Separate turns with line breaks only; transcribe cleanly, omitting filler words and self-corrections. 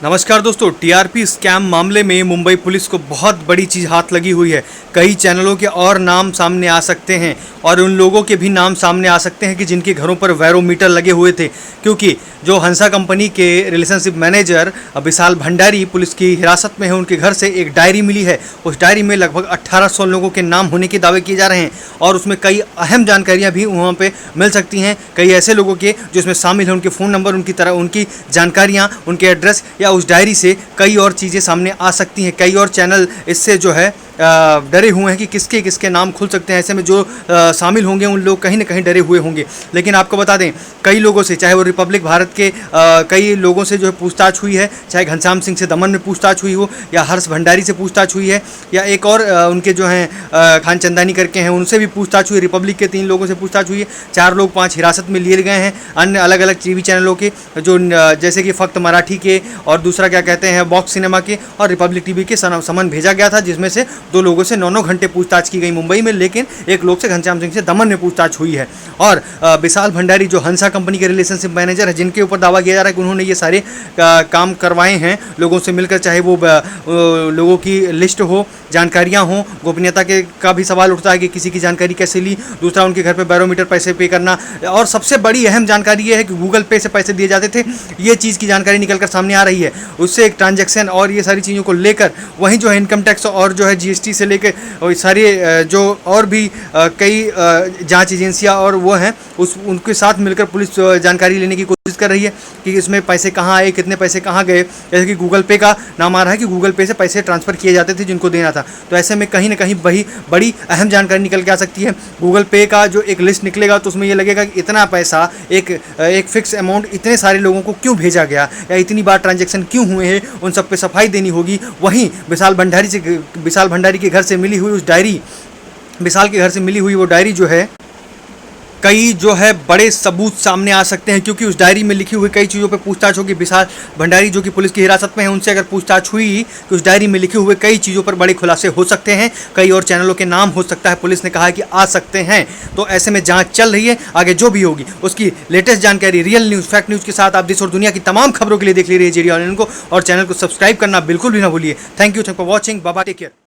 नमस्कार दोस्तों, TRP scam मामले में मुंबई पुलिस को बहुत बड़ी चीज़ हाथ लगी हुई है। कई चैनलों के और नाम सामने आ सकते हैं और उन लोगों के भी नाम सामने आ सकते हैं कि जिनके घरों पर वैरोमीटर लगे हुए थे, क्योंकि जो हंसा कंपनी के रिलेशनशिप मैनेजर विशाल भंडारी पुलिस की हिरासत में है, उनके घर से एक डायरी मिली है। उस डायरी में लगभग 1800 लोगों के नाम होने के दावे किए जा रहे हैं और उसमें कई अहम जानकारियाँ भी वहाँ पे मिल सकती हैं। कई ऐसे लोगों के जो इसमें शामिल हैं, उनके फ़ोन नंबर, उनकी जानकारियाँ, उनके एड्रेस या उस डायरी से कई और चीज़ें सामने आ सकती हैं। कई और चैनल इससे जो है डरे हुए हैं कि किसके किसके नाम खुल सकते हैं। ऐसे में जो शामिल होंगे उन लोग कहीं ना कहीं डरे हुए होंगे। लेकिन आपको बता दें, कई लोगों से, चाहे वो रिपब्लिक भारत के कई लोगों से जो है पूछताछ हुई है, चाहे घनश्याम सिंह से दमन में पूछताछ हुई हो, या हर्ष भंडारी से पूछताछ हुई है, या एक और उनके जो हैं खान चंदानी करके हैं, उनसे भी पूछताछ हुई। रिपब्लिक के 3 लोगों से पूछताछ हुई है। 4 लोग 5 हिरासत में लिए गए हैं। अन्य अलग अलग टीवी चैनलों के, जो जैसे कि फक्त मराठी के और दूसरा क्या कहते हैं बॉक्स सिनेमा के और रिपब्लिक टीवी के समन भेजा गया था, जिसमें से 2 लोगों से 9-9 घंटे पूछताछ की गई मुंबई में। लेकिन एक लोग से, घनश्याम सिंह से दमन में पूछताछ हुई है। और विशाल भंडारी जो हंसा कंपनी के रिलेशनशिप मैनेजर है, जिनके ऊपर दावा किया जा रहा है कि उन्होंने ये सारे काम करवाए हैं लोगों से मिलकर, चाहे वो लोगों की लिस्ट हो, जानकारियां हो, गोपनीयता के का भी सवाल उठता है कि किसी की जानकारी कैसे ली। दूसरा, उनके घर पे बैरोमीटर पैसे पे करना, और सबसे बड़ी अहम जानकारी ये है कि गूगल पे से पैसे दिए जाते थे। ये चीज़ की जानकारी निकलकर सामने आ रही है। उससे एक ट्रांजैक्शन और ये सारी चीज़ों को लेकर वहीं जो है इनकम टैक्स और जो है जीएसटी से लेकर और सारे जो और भी कई जांच एजेंसियां और वो हैं, उनके साथ मिलकर पुलिस जानकारी लेने की कोशिश कर रही है कि इसमें पैसे कहाँ आए, कितने पैसे कहाँ गए। जैसे कि गूगल पे का नाम आ रहा है कि गूगल पे से पैसे ट्रांसफ़र किए जाते थे जिनको देना था। तो ऐसे में कहीं ना कहीं वही बड़ी अहम जानकारी निकल के आ सकती है। गूगल पे का जो एक लिस्ट निकलेगा तो उसमें ये लगेगा कि इतना पैसा, एक फिक्स अमाउंट इतने सारे लोगों को क्यों भेजा गया या इतनी बार ट्रांजैक्शन क्यों हुए हैं, उन सब पे सफाई देनी होगी। वहीं विशाल भंडारी के घर से मिली हुई उस डायरी, विशाल के घर से मिली हुई वो डायरी जो है, कई जो है बड़े सबूत सामने आ सकते हैं, क्योंकि उस डायरी में लिखी हुई कई चीज़ों पे पूछताछ होगी। विशाल भंडारी जो कि पुलिस की हिरासत में है, उनसे अगर पूछताछ हुई कि उस डायरी में लिखे हुए कई चीज़ों पर बड़े खुलासे हो सकते हैं। कई और चैनलों के नाम हो सकता है, पुलिस ने कहा है कि आ सकते हैं। तो ऐसे में जांच चल रही है। आगे जो भी होगी उसकी लेटेस्ट जानकारी, रियल न्यूज़, फैक्ट न्यूज़ के साथ आप देश और दुनिया की तमाम खबरों के लिए देख ले रही है जेडी ऑनलाइन को, और चैनल को सब्सक्राइब करना बिल्कुल भी ना भूलिए। Thank you for watching. Bye bye, take care.